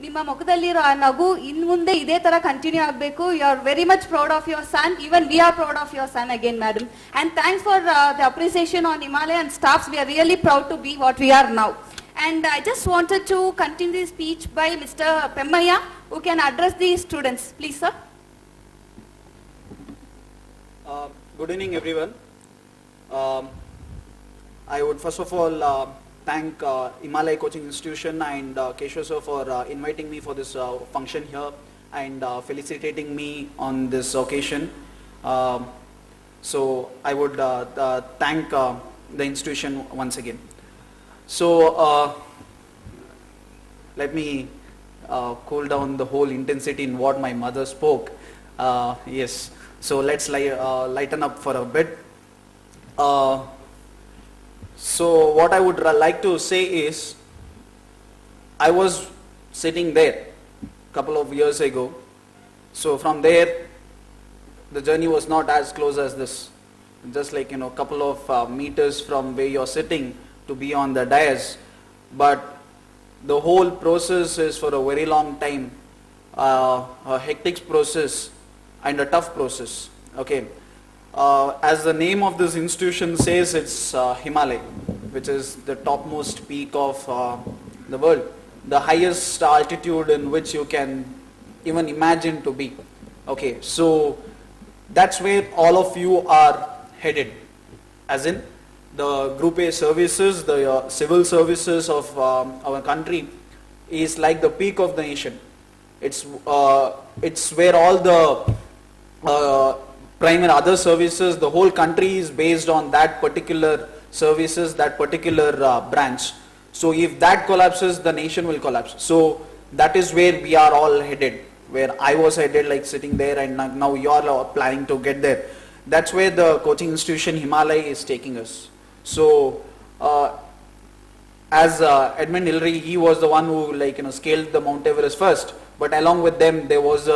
ನಿಮ್ಮ ಮುಖದಲ್ಲಿರೋ ಆ ನಗು ಇನ್ ಮುಂದೆ ಇದೇ ತರ ಕಂಟಿನ್ಯೂ ಆಗಬೇಕು. You are very much proud of your son. Even we are proud of your son again, madam. And thanks for the appreciation on Himalaya and staffs. We are really proud to be what we are now. And I just wanted to continue the speech by Mr. Pemmmaiah, who can address the students. Please, sir. Good evening, everyone. I would first of all thank Himalai Coaching Institution and Keshav sir for inviting me for this function here and felicitating me on this occasion. So I would thank the institution once again. So let me cool down the whole intensity in what my mother spoke. Yes, so let's lighten up for a bit. So what I would like to say is, I was sitting there a couple of years ago. So from there, the journey was not as close as this. Just like, you know, couple of meters from where you're sitting to be on the dais. But the whole process is for a very long time, a hectic process and a tough process. Okay. As the name of this institution says, it's Himalaya, which is the topmost peak of the world, the highest altitude in which you can even imagine to be. Okay, so that's where all of you are headed, as in the Group A services, the civil services of our country is like the peak of the nation. It's where all the primary other services, the whole country is based on that particular services, that particular branch. So if that collapses, the nation will collapse. So that is where we are all headed, where I was headed, like sitting there, and now you are planning to get there. That's where the coaching institution Himalaya is taking us. So as Edmund Hillary, he was the one who, like, you know, scaled the Mount Everest first, but along with them there was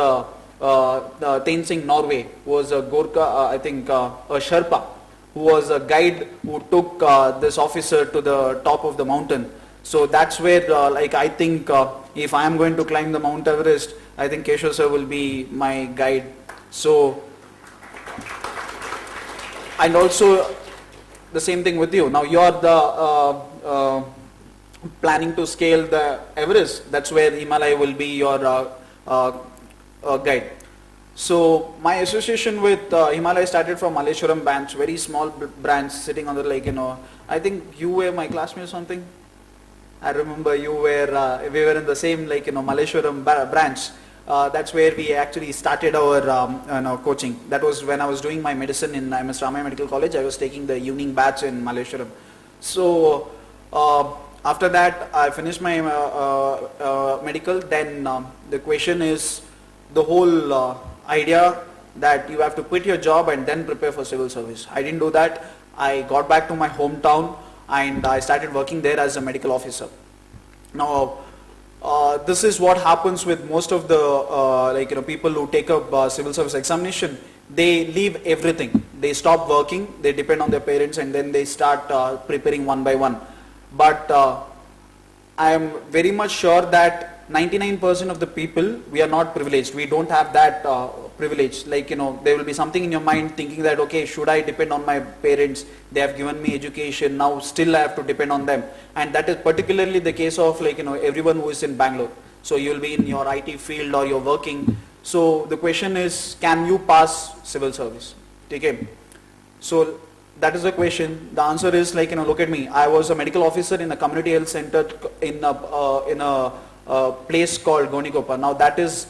Tenzing Norway, who was a Gorkha, I think a Sherpa, who was a guide who took this officer to the top of the mountain. So that's where, like, I think if I am going to climb the Mount Everest, I think Keshav sir will be my guide. So, and also the same thing with you. Now you are the planning to scale the Everest. That's where Himalaya will be your guide. So my association with Himalaya started from Malleshwaram branch, very small branch sitting on the, like, you know, I think you were my classmate or something. I remember you were, we were in the same, like, you know, Malleshwaram branch. That's where we actually started our coaching. That was when I was doing my medicine in MS Ramaiah Medical College. I was taking the evening batch in Malleshwaram. So after that I finished my medical. Then the question is, the whole idea that you have to quit your job and then prepare for civil service. I didn't do that. I got back to my hometown and I started working there as a medical officer. Now this is what happens with most of the like, you know, people who take up civil service examination. They leave everything. They stop working, they depend on their parents, and then they start preparing one by one. But I am very much sure that 99% of the people, we are not privileged. We don't have that privilege. Like, you know, there will be something in your mind thinking that, okay, should I depend on my parents? They have given me education, now still I have to depend on them. And that is particularly the case of, like, you know, everyone who is in Bangalore. So you will be in your IT field or you're working. So the question is, can you pass civil service? Okay. So that is the question. The answer is, like, you know, look at me. I was a medical officer in a community health center in a place called Gonikopa. Now that is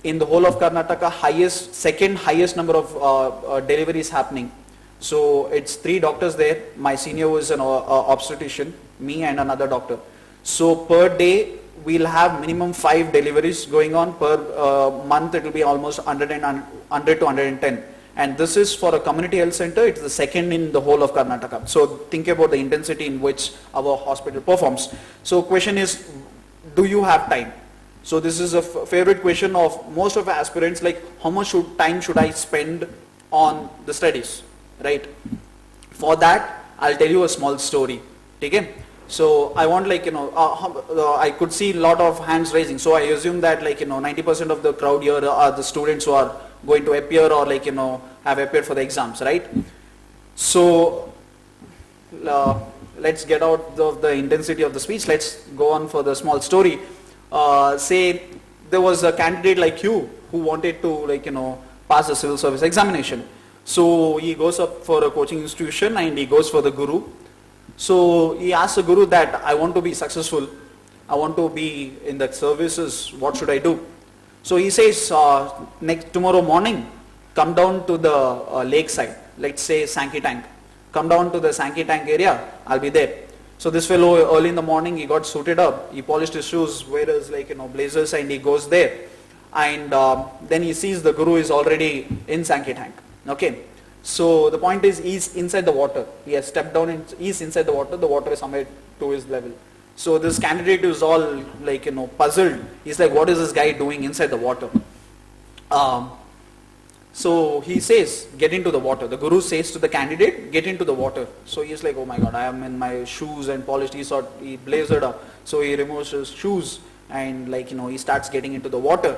in the whole of Karnataka second highest number of deliveries happening. So it's 3 doctors there. My senior was an obstetrician, me and another doctor. So per day we'll have minimum 5 deliveries going on. Per month it will be almost 100 to 110. And this is for a community health center. It's the second in the whole of Karnataka. So think about the intensity in which our hospital performs. So question is, do you have time? So this is a favorite question of most of aspirants, like, how much time should I spend on the studies, right? For that, I'll tell you a small story. Okay? So I want like, I could see a lot of hands raising. So I assume that like, 90% of the crowd here are the students who are going to appear or like, have appeared for the exams, right? So let's get out of the intensity of the speech. Let's go on for the small story. Say there was a candidate like you who wanted to like, pass the civil service examination. So he goes up for a coaching institution and he goes for the guru. So he asks the guru that I want to be successful, I want to be in the services, what should I do? So he says, tomorrow morning, come down to the lakeside, let's say Sankey Tank. Come down to the Sankey Tank area, I'll be there. So this fellow early in the morning, he got suited up, he polished his shoes, wears like, blazers, and he goes there. And then he sees the guru is already in Sankey Tank. Okay. So the point is, he's inside the water. He has stepped down, he's inside the water is somewhere to his level. So this candidate is all like, puzzled. He's like, what is this guy doing inside the water? So he says, get into the water. The guru says to the candidate, get into the water. So he's like, oh my God, I am in my shoes and polished. He blazered up. So he removes his shoes and like, he starts getting into the water.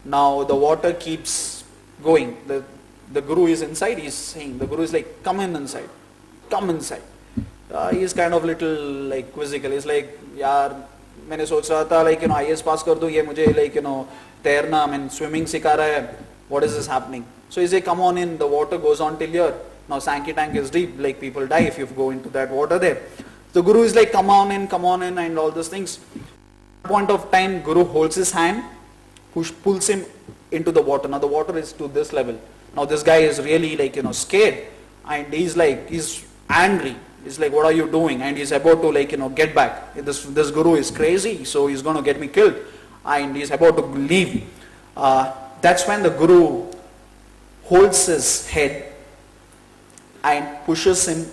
Now the water keeps going. The guru is inside, he's saying, the guru is like, come in inside, come inside. He's kind of little like quizzical. He's like, yaar, मैंने सोच रहा था like, IAS pass कर दूँ, ये मुझे like, तैरना, I mean, swimming सिखा रहा है. What is this happening? So he says, come on in, the water goes on till here. Now Sankey Tank is deep, like people die if you go into that water there. The guru is like, come on in, and all those things. At one point of time, guru holds his hand, pulls him into the water. Now the water is to this level. Now this guy is really like, scared, and he's angry. He's like, what are you doing? And he's about to like, get back. This guru is crazy, so he's going to get me killed. And he's about to leave. That's when the guru holds his head and pushes him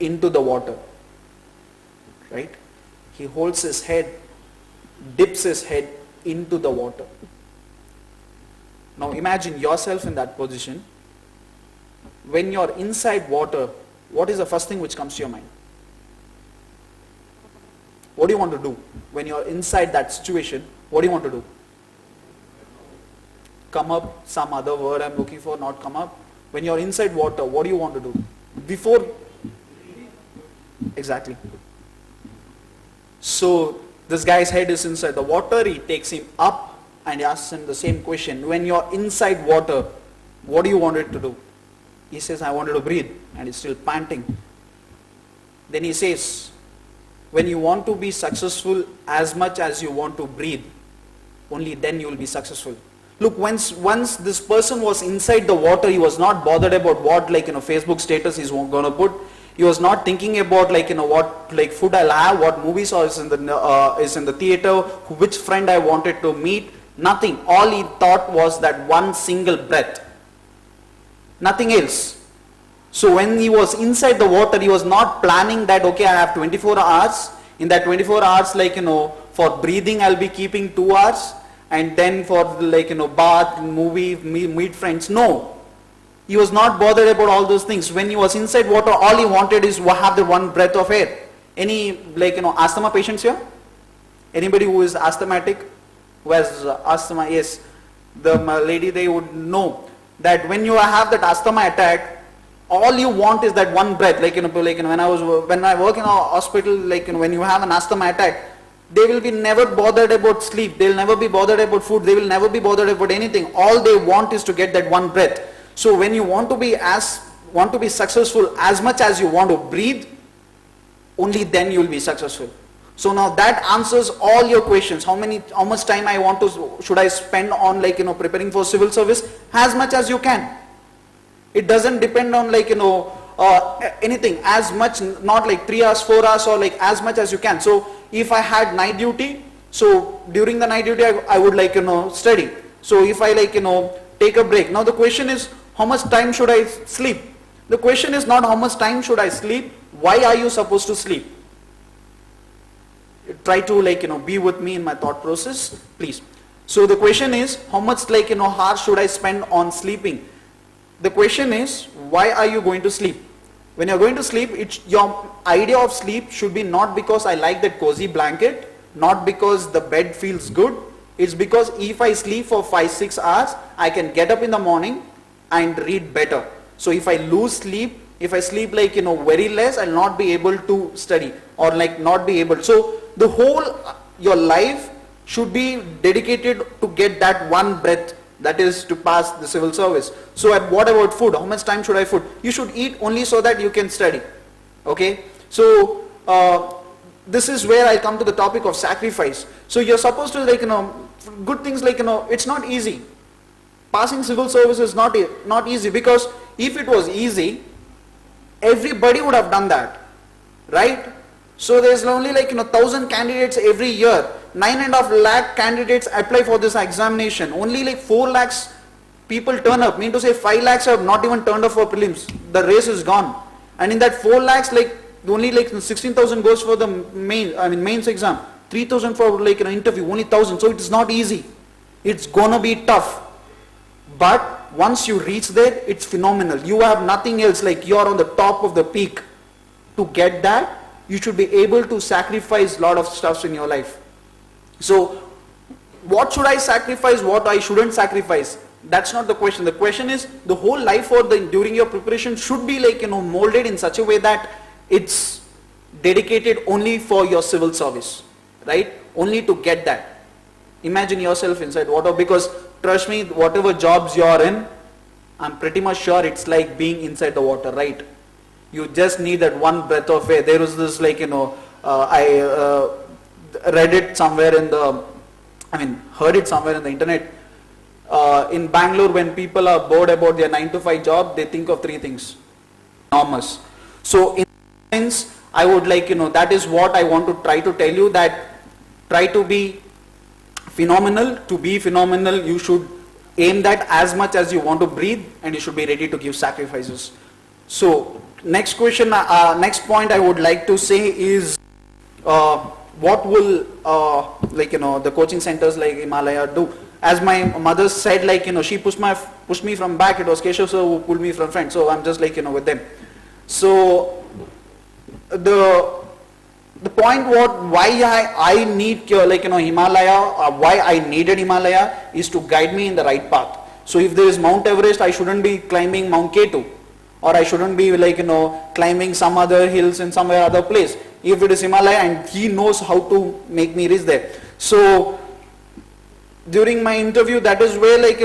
into the water. Right? He holds his head, dips his head into the water. Now imagine yourself in that position. When you're inside water, what is the first thing which comes to your mind? What do you want to do? When you're inside that situation, what do you want to do? Come up, some other word I'm looking for, not come up. When you're inside water, what do you want to do? Before, exactly. So this guy's head is inside the water, he takes him up, and he asks him the same question. When you're inside water, what do you want it to do? He says, I wanted to breathe, and he's still panting. Then he says, when you want to be successful as much as you want to breathe, only then you will be successful. Look, once this person was inside the water, he was not bothered about what Facebook status he's going to put. He was not thinking about what food I'll have, what movies is in the theater, which friend I wanted to meet. Nothing. All he thought was that one single breath. Nothing else. So when he was inside the water, he was not planning that, okay, I have 24 hours. In that 24 hours, for breathing, I'll be keeping 2 hours. And then for bath, movie, meet friends. No. He was not bothered about all those things. When he was inside water, all he wanted is to have the one breath of air. Any asthma patients here? Anybody who is asthmatic? Who has asthma? Yes. The lady, they would know that when you have that asthma attack, all you want is that one breath. When I work in a hospital, when you have an asthma attack, they will be never bothered about sleep. They will never be bothered about food. They will never be bothered about anything. All they want is to get that one breath. So when you want to be successful as much as you want to breathe, only then you will be successful. So now that answers all your questions. How much time should I spend on preparing for civil service? As much as you can. It doesn't depend on anything. As much, not 3 hours, 4 hours, or as much as you can. So if I had night duty, so during the night duty I would study. So if I take a break. Now the question is, how much time should I sleep? The question is not how much time should I sleep. Why are you supposed to sleep? Try to be with me in my thought process, please. So the question is, how much hours should I spend on sleeping? The question is, why are you going to sleep? When you're going to sleep, your idea of sleep should be not because I like that cozy blanket, not because the bed feels good. It's because if I sleep for 5-6 hours, I can get up in the morning and read better. So if I lose sleep, if I sleep like, very less, I'll not be able to study or like not be able. So the whole, your life should be dedicated to get that one breath, that is to pass the civil service. So what about food? How much time should I food? You should eat only so that you can study. Okay. So this is where I come to the topic of sacrifice. So you're supposed to like, good things like, it's not easy. Passing civil service is not easy, because if it was easy, everybody would have done that, right? So there's only like 1,000 candidates every year. 9.5 lakh candidates apply for this examination. Only like 4 lakhs people turn up. Mean to say 5 lakhs have not even turned up for prelims. The race is gone. And in that 4 lakhs, like only like 16,000 goes for the mains exam. 3,000 for like an interview. Only 1,000. So it is not easy. It's gonna be tough. But once you reach there, it's phenomenal. You have nothing else. Like you're on the top of the peak. To get that, you should be able to sacrifice a lot of stuff in your life. So what should I sacrifice, what I shouldn't sacrifice? That's not the question. The question is the whole life or during your preparation should be like, molded in such a way that it's dedicated only for your civil service, right? Only to get that. Imagine yourself inside water, because trust me, whatever jobs you're in, I'm pretty much sure it's like being inside the water, right? You just need that one breath of air. There was this like, I read it somewhere heard it somewhere in the internet. In Bangalore, when people are bored about their 9-to-5 job, they think of 3 things. Enormous. So in a sense, I would like, that is what I want to try to tell you, that try to be phenomenal. To be phenomenal, you should aim that as much as you want to breathe, and you should be ready to give sacrifices. So next question, next point I would like to say is, what will the coaching centers like Himalaya do? As my mother said, like, she pushed me from back. It was Keshav sir who pulled me from front. So I'm just like, with them. So the point why I need Himalaya, why I needed Himalaya is to guide me in the right path. So if there is Mount Everest, I shouldn't be climbing Mount K2, or I shouldn't be like, climbing some other hills in somewhere other place. If it is Himalaya, and he knows how to make me reach there. So during my interview, that is where like,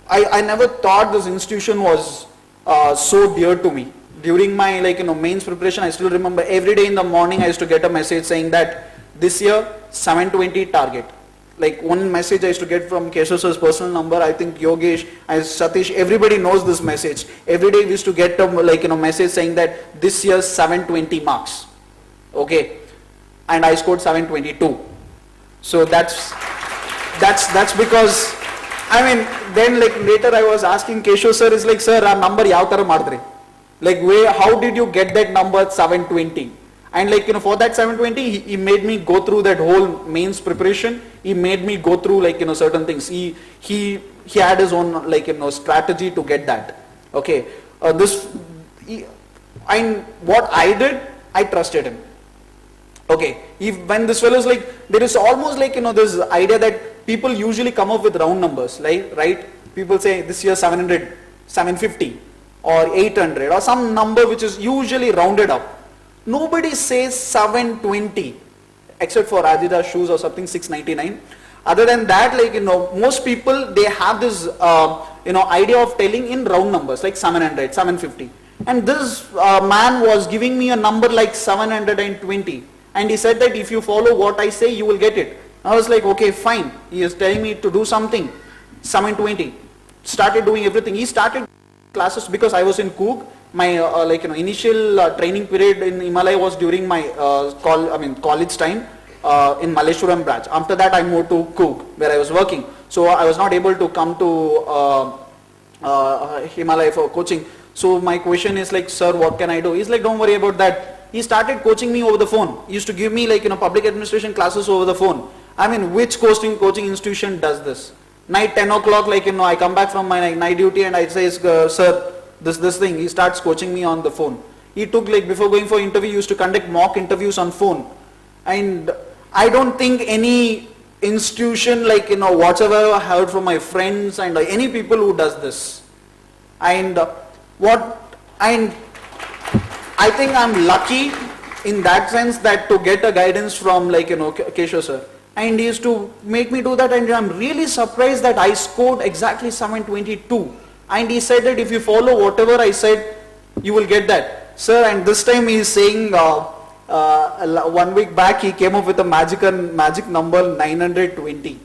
I never thought this institution was so dear to me. During my mains preparation, I still remember every day in the morning I used to get a message saying that this year 720 target. Like one message I used to get from Keshav sir's personal number. I think Yogesh and Satish, everybody knows this message. Every day we used to get a message saying that this year's 720 marks. Okay, and I scored 722. So that's because, then like later I was asking Keshav sir, is like, sir, our number yav tara madre? Like, how did you get that number 720? And like, for that 720, he made me go through that whole mains preparation. He made me go through like, certain things. He had his own like, strategy to get that. Okay, what I did, I trusted him. Okay, when this fellow is like, there is almost like, this idea that people usually come up with round numbers, like, right? People say this year 700, 750 or 800 or some number which is usually rounded up. Nobody says 720 except for Adidas shoes or something 699. Other than that, like, most people, they have this, idea of telling in round numbers like 700, 750. And this man was giving me a number like 720. And he said that if you follow what I say, you will get it. I was like, okay, fine. He is telling me to do something. 720. Started doing everything. He started classes because I was in Coog. My initial training period in Himalaya was during my college time in Malleshwaram branch. After that, I moved to Coog where I was working. So I was not able to come to Himalaya for coaching. So my question is like, sir, what can I do? He's like, don't worry about that. He started coaching me over the phone. He used to give me like, public administration classes over the phone. Which coaching institution does this? Night 10 o'clock, I come back from my night duty and I say, sir, this thing. He starts coaching me on the phone. He took, like, before going for interview, he used to conduct mock interviews on phone. And I don't think any institution, like, whatever I heard from my friends and any people who does this. And and I think I'm lucky in that sense that to get a guidance from, like, Keshav sir. And he used to make me do that, and I'm really surprised that I scored exactly 722. And he said that if you follow whatever I said, you will get that. Sir, and this time he is saying, 1 week back he came up with a magic number 920.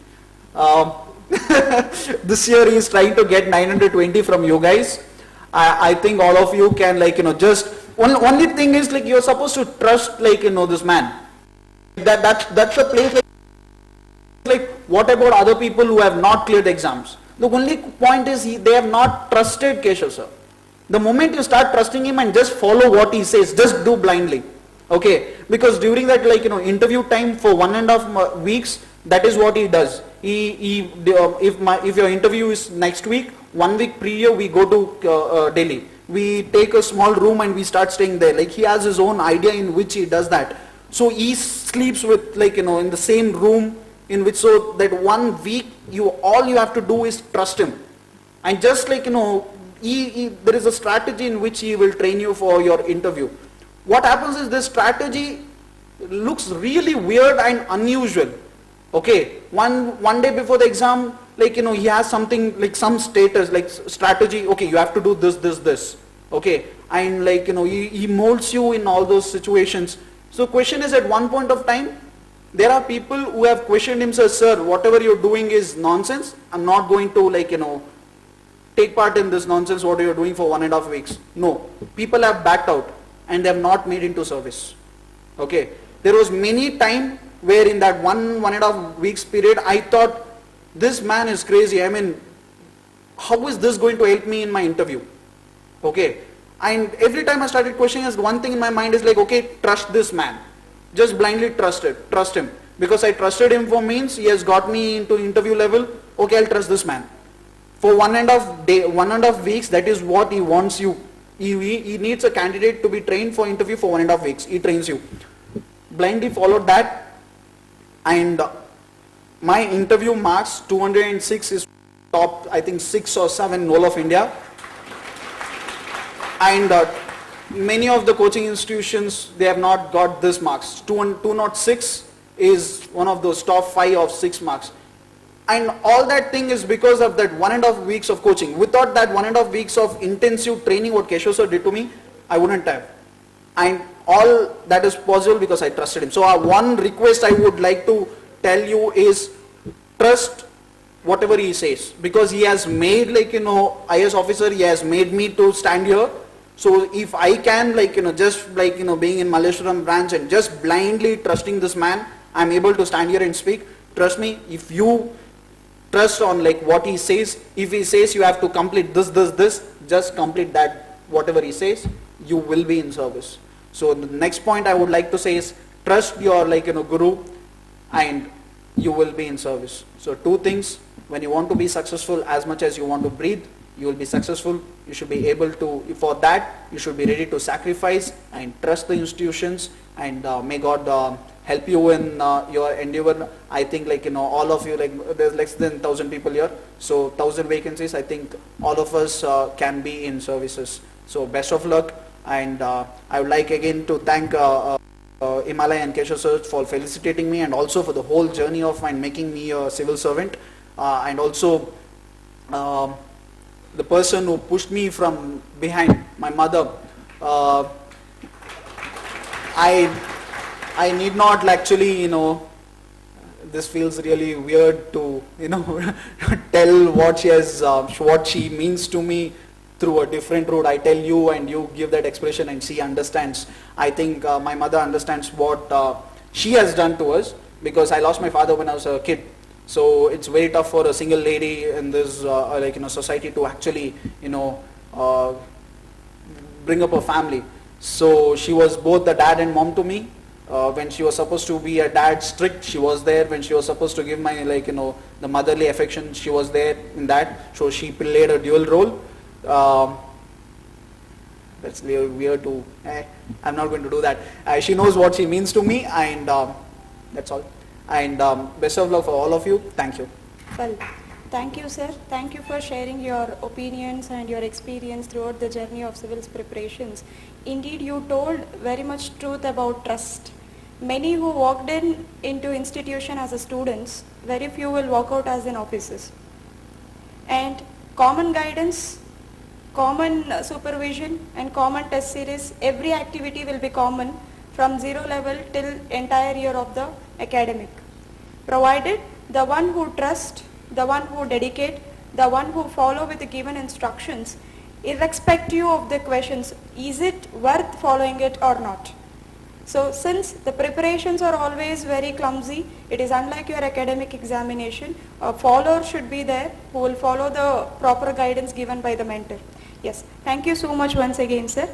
This year he is trying to get 920 from you guys. I think all of you can, like, just, only thing is, like, you're supposed to trust, like, this man. That's a place, like, what about other people who have not cleared exams? The only point is they have not trusted Keshav sir. The moment you start trusting him and just follow what he says, just do blindly. Okay, because during that, like, interview time for 1.5 weeks, that is what he does. If your interview is next week, 1 week prior we go to Delhi. We take a small room and we start staying there. Like, he has his own idea in which he does that. So he sleeps with, like, in the same room, in which, so that 1 week all you have to do is trust him. And just, like, there is a strategy in which he will train you for your interview. What happens is this strategy looks really weird and unusual. Okay, one day before the exam, like, he has something, like, some status, like, strategy. Okay, you have to do this. Okay, and, like, he molds you in all those situations. So question is, at one point of time, there are people who have questioned him, sir, whatever you're doing is nonsense. I'm not going to, like, take part in this nonsense what you're doing for 1.5 weeks. No, people have backed out and they have not made into service. Okay, there was many time where in that 1.5 weeks period, I thought, this man is crazy. I mean, how is this going to help me in my interview? Okay, and every time I started questioning, one thing in my mind is like, okay, trust this man. Just blindly trust him. Because I trusted him for means he has got me into interview level. Okay, I'll trust this man. For 1.5 weeks, that is what he wants you. He needs a candidate to be trained for interview for 1.5 weeks. He trains you. Blindly followed that, and my interview marks 206 is top, I think 6 or 7 in all of India. And many of the coaching institutions, they have not got this marks. 206 is one of those top 5 of 6 marks. And all that thing is because of that 1.5 weeks of coaching. Without that 1.5 weeks of intensive training, what Keshav sir did to me, I wouldn't have. And all that is possible because I trusted him. So one request I would like to tell you is, trust whatever he says. Because he has made, like, IAS officer, he has made me to stand here. So if I can, like, just like, being in Malleshwaram branch and just blindly trusting this man, I'm able to stand here and speak. Trust me, if you trust on, like, what he says, if he says you have to complete this, just complete that, whatever he says, you will be in service. So the next point I would like to say is, trust your, like, guru, and you will be in service. So 2 things, when you want to be successful, as much as you want to breathe, you will be successful. You should be able to, for that, you should be ready to sacrifice and trust the institutions, and may God help you in your endeavor. I think, like, all of you, like, there's less than 1,000 people here, so 1,000 vacancies. I think all of us can be in services. So best of luck, and I would like again to thank Himalai and Keshav sir for felicitating me, and also for the whole journey of mine making me a civil servant, and also the person who pushed me from behind, my mother. I need not actually, this feels really weird to, tell what she has, what she means to me through a different route. I tell you and you give that expression and she understands. I think my mother understands what she has done to us, because I lost my father when I was a kid. So it's very tough for a single lady in this society to actually bring up a family. So she was both the dad and mom to me. When she was supposed to be a dad strict, she was there. When she was supposed to give my the motherly affection, she was there in that. So she played a dual role. It's weird to, I'm not going to do that. She knows what she means to me, and that's all. And best of luck for all of you. Thank you. Well, thank you, sir. Thank you for sharing your opinions and your experience throughout the journey of civils preparations. Indeed, you told very much truth about trust. Many who walked into institution as a students, very few will walk out as in officers. And common guidance, common supervision and common test series, every activity will be common from 0 level till entire year of the academic. Provided the one who trust, the one who dedicate, the one who follow with the given instructions, irrespective of the questions, is it worth following it or not? So since the preparations are always very clumsy, it is unlike your academic examination, a follower should be there who will follow the proper guidance given by the mentor. Yes, thank you so much once again, sir.